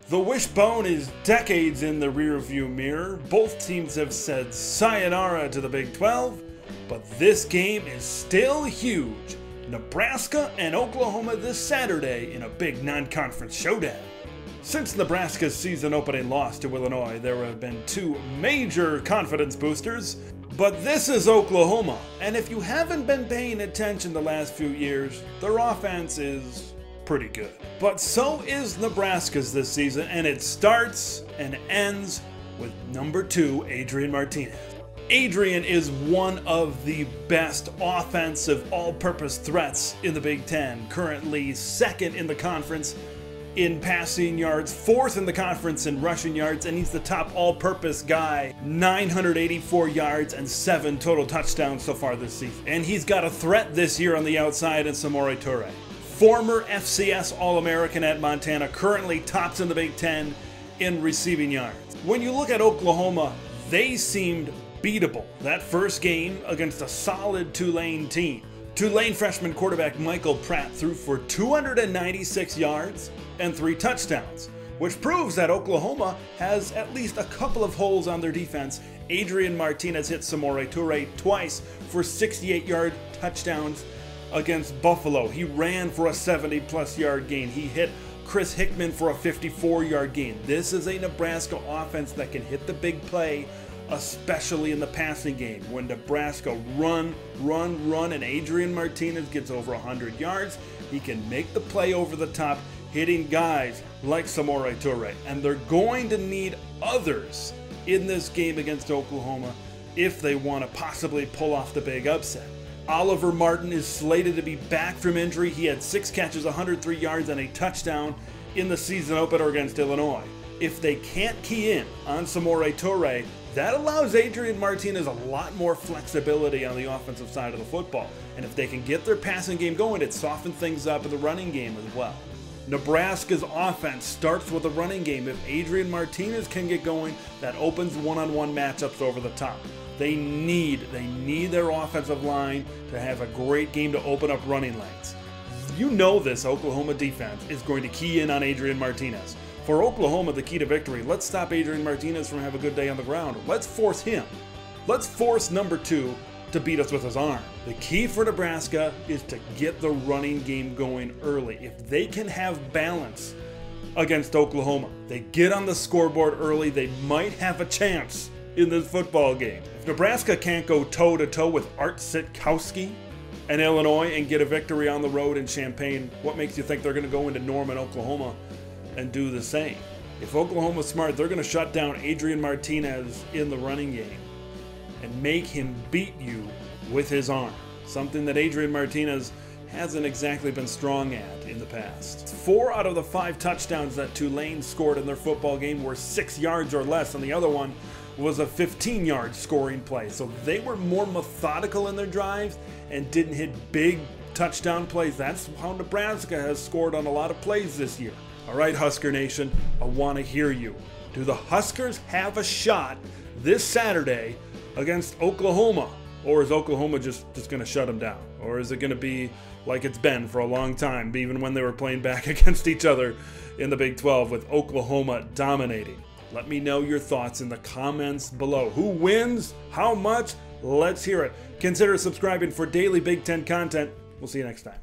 The wishbone is decades in the rearview mirror. Both teams have said sayonara to the Big 12, but this game is still huge. Nebraska and Oklahoma this Saturday in a big non-conference showdown. Since Nebraska's season opening loss to Illinois, there have been two major confidence boosters, but this is Oklahoma, and if you haven't been paying attention the last few years, their offense is pretty good. But so is Nebraska's this season, and it starts and ends with number 2, Adrian Martinez. Adrian is one of the best offensive all-purpose threats in the Big Ten, currently second in the conference in passing yards, 4th in the conference in rushing yards, and he's the top all-purpose guy, 984 yards and 7 total touchdowns so far this season. And he's got a threat this year on the outside in Samori Toure. Former FCS All-American at Montana, currently tops in the Big Ten in receiving yards. When you look at Oklahoma, they seemed beatable that first game against a solid Tulane team. Tulane freshman quarterback Michael Pratt threw for 296 yards and 3 touchdowns, which proves that Oklahoma has at least a couple of holes on their defense. Adrian Martinez hit Samori Toure twice for 68-yard touchdowns against Buffalo. He ran for a 70-plus yard gain. He hit Chris Hickman for a 54-yard gain. This is a Nebraska offense that can hit the big play, especially in the passing game. When Nebraska run, and Adrian Martinez gets over 100 yards, he can make the play over the top, hitting guys like Samori Toure. And they're going to need others in this game against Oklahoma if they want to possibly pull off the big upset. Oliver Martin is slated to be back from injury. He had 6 catches, 103 yards, and a touchdown in the season opener against Illinois. If they can't key in on Samori Toure, that allows Adrian Martinez a lot more flexibility on the offensive side of the football. And if they can get their passing game going, it softens things up in the running game as well. Nebraska's offense starts with a running game. If Adrian Martinez can get going, that opens one-on-one matchups over the top. They need their offensive line to have a great game to open up running lanes. You know this Oklahoma defense is going to key in on Adrian Martinez. For Oklahoma, the key to victory, let's stop Adrian Martinez from having a good day on the ground. Let's force him. Let's force number 2 to beat us with his arm. The key for Nebraska is to get the running game going early. If they can have balance against Oklahoma, they get on the scoreboard early, they might have a chance in this football game. If Nebraska can't go toe-to-toe with Art Sitkowski and Illinois and get a victory on the road in Champaign, what makes you think they're going to go into Norman, Oklahoma and do the same? If Oklahoma's smart, they're going to shut down Adrian Martinez in the running game and make him beat you with his arm, something that Adrian Martinez hasn't exactly been strong at in the past. 4 out of the 5 touchdowns that Tulane scored in their football game were 6 yards or less, and the other one was a 15-yard scoring play. So they were more methodical in their drives and didn't hit big touchdown plays. That's how Nebraska has scored on a lot of plays this year. All right, Husker Nation, I want to hear you. Do the Huskers have a shot this Saturday against Oklahoma? Or is Oklahoma just going to shut them down? Or is it going to be like it's been for a long time, even when they were playing back against each other in the Big 12 with Oklahoma dominating? Let me know your thoughts in the comments below. Who wins? How much? Let's hear it. Consider subscribing for daily Big Ten content. We'll see you next time.